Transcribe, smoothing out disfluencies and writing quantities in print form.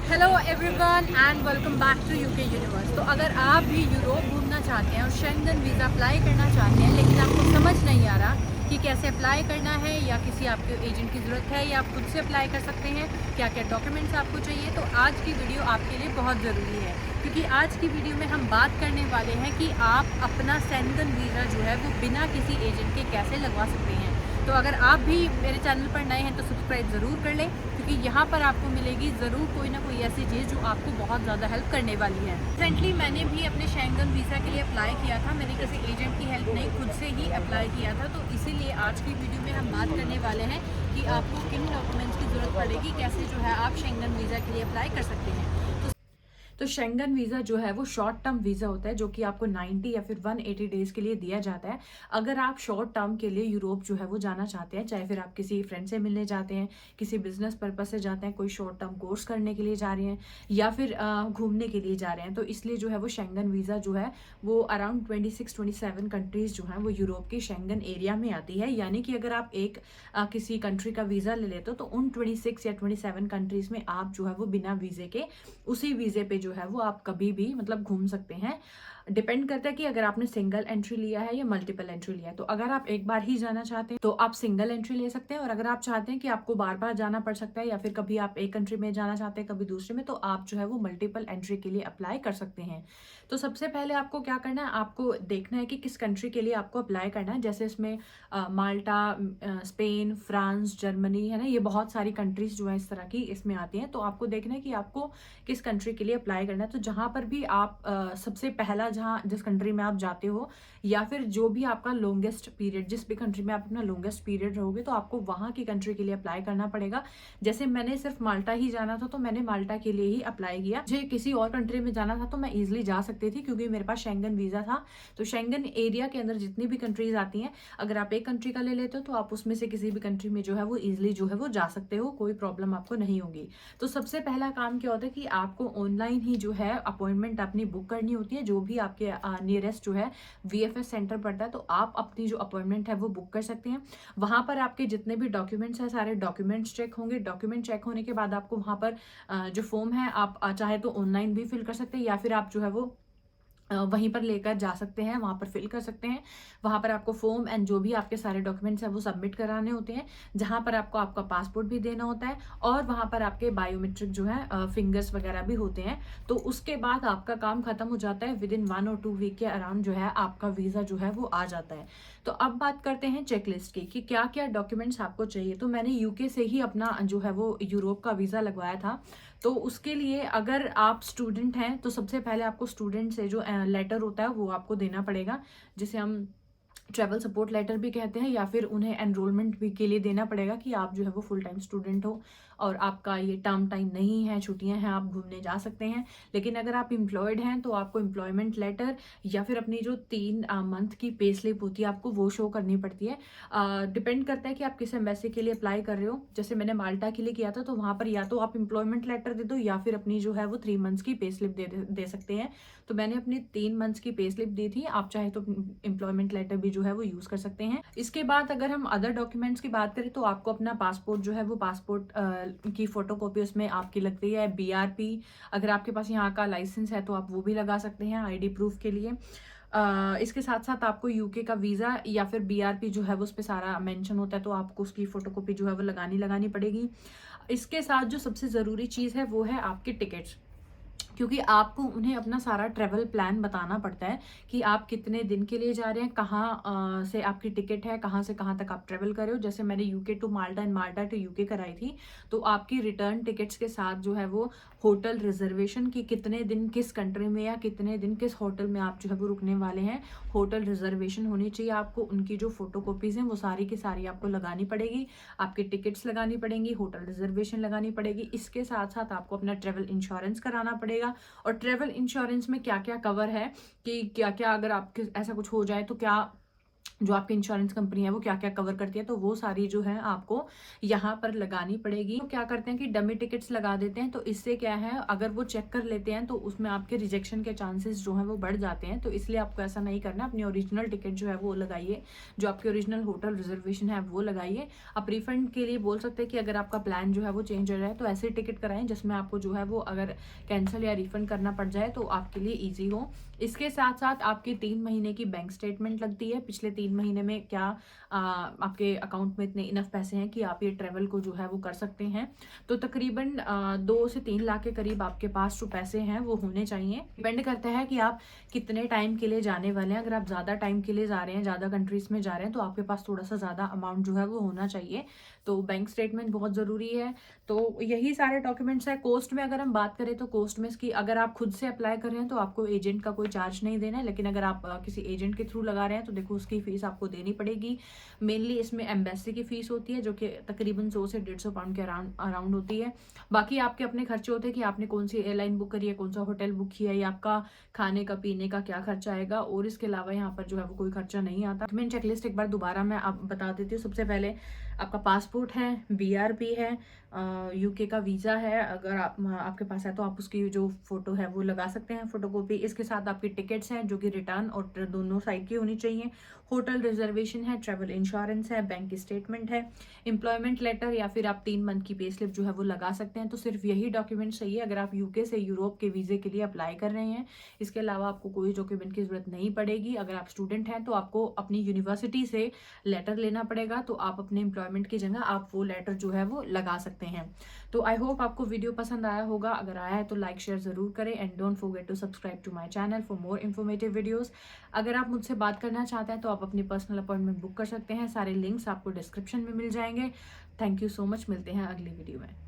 Hello everyone and welcome back to UK universe. तो अगर आप भी यूरोप घूमना चाहते हैं और शेंगन वीज़ा अप्लाई करना चाहते हैं लेकिन आपको समझ नहीं आ रहा कि कैसे अप्लाई करना है या किसी आपके एजेंट की ज़रूरत है या आप खुद से अप्लाई कर सकते हैं, क्या क्या डॉक्यूमेंट्स आपको चाहिए, तो आज की वीडियो आपके लिए बहुत ज़रूरी है। क्योंकि आज की वीडियो में हम बात करने वाले हैं कि आप अपना शेंगन वीज़ा जो है वो बिना किसी एजेंट के कैसे लगवा सकते हैं। तो अगर आप भी मेरे चैनल पर नए हैं तो सब्सक्राइब ज़रूर कर लें, क्योंकि यहाँ पर आपको मिलेगी ज़रूर कोई ना कोई ऐसी चीज़ जो आपको बहुत ज़्यादा हेल्प करने वाली है। रिसेंटली मैंने भी अपने शेंगन वीज़ा के लिए अप्लाई किया था। मैंने किसी एजेंट की हेल्प नहीं, खुद से ही अप्लाई किया था। तो इसीलिए आज की वीडियो में हम बात करने वाले हैं कि आपको किन डॉक्यूमेंट्स की ज़रूरत पड़ेगी, कैसे जो है आप शेंगन वीज़ा के लिए अप्लाई कर सकते हैं। तो शेंगन वीज़ा जो है वो शॉर्ट टर्म वीज़ा होता है जो कि आपको 90 या फिर 180 डेज़ के लिए दिया जाता है। अगर आप शॉर्ट टर्म के लिए यूरोप जो है वो जाना चाहते हैं, चाहे फिर आप किसी फ्रेंड से मिलने जाते हैं, किसी बिजनेस पर्पस से जाते हैं, कोई शॉर्ट टर्म कोर्स करने के लिए जा रहे हैं या फिर घूमने के लिए जा रहे हैं, तो इसलिए जो है वो शेंगन वीज़ा जो है वो अराउंड 26-27 कंट्रीज़ जो हैं वो यूरोप के शेंगन एरिया में आती है। यानी कि अगर आप एक किसी कंट्री का वीज़ा ले लेते हो तो उन 26 या 27 कंट्रीज़ में आप जो है वो बिना वीज़े के उसी वीज़े पे जो है वो आप कभी भी मतलब घूम सकते हैं। डिपेंड करता है कि अगर आपने सिंगल एंट्री लिया है या मल्टीपल एंट्री लिया है। तो अगर आप एक बार ही जाना चाहते हैं तो आप सिंगल एंट्री ले सकते हैं, और अगर आप चाहते हैं कि आपको बार बार जाना पड़ सकता है या फिर कभी आप एक कंट्री में जाना चाहते हैं कभी दूसरे में, तो आप जो है वो मल्टीपल एंट्री के लिए अप्लाई कर सकते हैं। तो सबसे पहले आपको क्या करना है, आपको देखना है कि किस कंट्री के लिए आपको अप्लाई करना है। जैसे इसमें माल्टा, स्पेन, फ्रांस, जर्मनी है ना, ये बहुत सारी कंट्रीज जो है इस तरह की इसमें आती हैं। तो आपको देखना है कि आपको किस कंट्री के लिए अप्लाई करना है। तो जहां पर भी आप सबसे पहला जहां जिस कंट्री में आप जाते हो या फिर जो भी आपका लॉन्गेस्ट पीरियड, जिस भी कंट्री में आप अपना लॉन्गेस्ट पीरियड रहोगे, तो आपको वहां की कंट्री के लिए अप्लाई करना पड़ेगा। जैसे मैंने सिर्फ माल्टा ही जाना था तो मैंने माल्टा के लिए ही अप्लाई किया। मुझे किसी और कंट्री में जाना था तो मैं इजिली जा सकती थी क्योंकि मेरे पास शेंगन वीजा था। तो शेंगन एरिया के अंदर जितनी भी कंट्रीज आती हैं, अगर आप एक कंट्री का ले लेते हो तो आप उसमें से किसी भी कंट्री में जो है वो इजिली जो है वो जा सकते हो, कोई प्रॉब्लम आपको नहीं होगी। तो सबसे पहला काम क्या होता है कि आपको ऑनलाइन ही जो है अपॉइंटमेंट अपनी बुक करनी होती है। जो भी आपके नियरेस्ट जो है वीएफएस सेंटर पड़ता है, तो आप अपनी जो अपॉइंटमेंट है वो बुक कर सकते हैं। वहां पर आपके जितने भी डॉक्यूमेंट्स हैं सारे डॉक्यूमेंट्स चेक होंगे। डॉक्यूमेंट चेक होने के बाद आपको वहां पर जो फॉर्म है आप चाहे तो ऑनलाइन भी फिल कर सकते हैं या फिर आप जो है वो वहीं पर लेकर जा सकते हैं, वहां पर फिल कर सकते हैं। वहां पर आपको फॉर्म एंड जो भी आपके सारे डॉक्यूमेंट्स हैं वो सबमिट कराने होते हैं, जहां पर आपको आपका पासपोर्ट भी देना होता है और वहां पर आपके बायोमेट्रिक जो है फिंगर्स वगैरह भी होते हैं। तो उसके बाद आपका काम खत्म हो जाता है। विद इन 1 और 2 वीक के अराउंड जो है आपका वीजा जो है वो आ जाता है। तो अब बात करते हैं चेकलिस्ट की कि क्या क्या डॉक्यूमेंट्स आपको चाहिए। तो मैंने यूके से ही अपना जो है वो यूरोप का वीजा लगवाया था। तो उसके लिए अगर आप स्टूडेंट हैं तो सबसे पहले आपको स्टूडेंट से जो लेटर होता है वो आपको देना पड़ेगा, जिसे हम ट्रैवल सपोर्ट लेटर भी कहते हैं, या फिर उन्हें एनरोलमेंट भी के लिए देना पड़ेगा कि आप जो है वो फुल टाइम स्टूडेंट हो और आपका ये टर्म टाइम नहीं है, छुट्टियां हैं, आप घूमने जा सकते हैं। लेकिन अगर आप एम्प्लॉयड हैं तो आपको एम्प्लॉयमेंट लेटर या फिर अपनी जो 3 मंथ की पे स्लिप होती है आपको वो शो करनी पड़ती है। डिपेंड करता है कि आप किस एम्बेसी के लिए अप्लाई कर रहे हो। जैसे मैंने माल्टा के लिए किया था तो वहां पर या तो आप एम्प्लॉयमेंट लेटर दे दो या फिर अपनी जो है वो 3 मंथ्स की पे स्लिप दे सकते हैं। तो मैंने अपनी 3 मंथ्स की पे स्लिप दी थी। आप चाहे तो एम्प्लॉयमेंट लेटर भी जो है वो यूज कर सकते हैं। इसके बाद अगर हम अदर डॉक्यूमेंट्स की बात करें तो आपको अपना पासपोर्ट जो है वो पासपोर्ट की फोटोकॉपी उसमें आपकी लगती है। बीआरपी, अगर आपके पास यहाँ का लाइसेंस है तो आप वो भी लगा सकते हैं आईडी प्रूफ के लिए। इसके साथ साथ आपको यूके का वीजा या फिर बीआरपी जो है वो उस पर सारा मेंशन होता है, तो आपको उसकी फोटोकॉपी जो है वो लगानी पड़ेगी। इसके साथ जो सबसे जरूरी चीज है वो है आपके टिकट्स, क्योंकि आपको उन्हें अपना सारा ट्रेवल प्लान बताना पड़ता है कि आप कितने दिन के लिए जा रहे हैं, कहाँ से आपकी टिकट है, कहाँ से कहाँ तक आप ट्रेवल कर रहे हो। जैसे मैंने UK to Malta and Malta to UK कराई थी, तो आपकी रिटर्न टिकट्स के साथ जो है वो होटल रिजर्वेशन की कितने दिन किस कंट्री में या कितने दिन किस होटल में आप जो है वो रुकने वाले हैं, होटल रिजर्वेशन होनी चाहिए आपको। उनकी जो फोटो कॉपीज हैं वो सारी की सारी आपको लगानी पड़ेगी, आपकी टिकट्स लगानी पड़ेंगी, होटल रिजर्वेशन लगानी पड़ेगी। इसके साथ साथ आपको अपना ट्रेवल इंश्योरेंस कराना पड़ेगा। और ट्रेवल इंश्योरेंस में क्या क्या कवर है कि क्या क्या अगर आपके ऐसा कुछ हो जाए तो क्या जो आपकी इंश्योरेंस कंपनी है वो क्या क्या कवर करती है, तो वो सारी जो है आपको यहाँ पर लगानी पड़ेगी। तो क्या करते हैं कि डमी टिकट्स लगा देते हैं, तो इससे क्या है, अगर वो चेक कर लेते हैं तो उसमें आपके रिजेक्शन के चांसेस जो है वो बढ़ जाते हैं। तो इसलिए आपको ऐसा नहीं करना, अपनी ओरिजिनल टिकट जो है वो लगाइए, जो आपकी ओरिजिनल होटल रिजर्वेशन है वो लगाइए। आप रिफंड के लिए बोल सकते हैं कि अगर आपका प्लान जो है वो चेंज हो रहा है तो ऐसे टिकट कराएं जिसमें आपको जो है वो अगर कैंसिल या रिफंड करना पड़ जाए तो आपके लिए ईजी हो। इसके साथ साथ आपकी 3 महीने की बैंक स्टेटमेंट लगती है, पिछले 3 महीने में क्या आपके अकाउंट में इतने इनफ पैसे हैं कि आप ये ट्रेवल को जो है वो कर सकते हैं। तो तकरीबन 2 से 3 लाख के करीब आपके पास जो पैसे हैं वो होने चाहिए। डिपेंड करता है कि आप कितने टाइम के लिए जाने वाले हैं। अगर आप ज़्यादा टाइम के लिए जा रहे हैं, ज़्यादा कंट्रीज में जा रहे हैं, तो आपके पास थोड़ा सा ज़्यादा अमाउंट जो है वो होना चाहिए। तो बैंक स्टेटमेंट बहुत ज़रूरी है। तो यही सारे डॉक्यूमेंट्स है। कोस्ट में अगर हम बात करें तो कोस्ट में इसकी अगर आप खुद से अप्लाई कर रहे हैं तो आपको एजेंट का कोई चार्ज नहीं देना है, लेकिन अगर आप किसी एजेंट के थ्रू लगा रहे हैं तो देखो उसकी फीस आपको देनी पड़ेगी। मेनली इसमें एम्बेसी की फीस होती है जो कि तकरीबन 100 से 150 पाउंड के अराउंड होती है। बाकी आपके अपने खर्चे होते हैं कि आपने कौन सी एयरलाइन बुक करी है, कौन सा होटल बुक किया है, या आपका खाने का पीने का क्या खर्चा आएगा, और इसके अलावा यहाँ पर जो है वो कोई खर्चा नहीं आता। डॉक्यूमेंट चेकलिस्ट एक बार दोबारा मैं आप बता देती हूँ। सबसे पहले आपका पासपोर्ट है, BRP है, UK का वीज़ा है, अगर आपके पास है तो आप उसकी जो फोटो है वो लगा सकते हैं, फोटोकॉपी। इसके साथ आपकी टिकट्स हैं जो कि रिटर्न और दोनों साइड की होनी चाहिए, होटल रिजर्वेशन है, ट्रैवल इंश्योरेंस है, बैंक स्टेटमेंट है, एम्प्लॉयमेंट लेटर, या फिर आप 3 मंथ की पे स्लिप जो है वो लगा सकते हैं। तो सिर्फ यही डॉक्यूमेंट चाहिए अगर आप UK से यूरोप के वीज़े के लिए अप्लाई कर रहे हैं। इसके अलावा आपको कोई डॉक्यूमेंट की जरूरत नहीं पड़ेगी। अगर आप स्टूडेंट हैं तो आपको अपनी यूनिवर्सिटी से लेटर लेना पड़ेगा, तो आप अपने एम्प्लॉयमेंट की जगह आप वो लेटर जो है वो लगा सकते हैं। तो आई होप आपको वीडियो पसंद आया होगा। अगर आया है तो लाइक शेयर जरूर करें, and don't forget to subscribe to my channel for more informative videos. अगर आप मुझसे बात करना चाहते हैं तो आप अपनी पर्सनल अपॉइंटमेंट बुक कर सकते हैं। सारे लिंक्स आपको डिस्क्रिप्शन में मिल जाएंगे। थैंक यू सो मच, मिलते हैं अगली वीडियो में।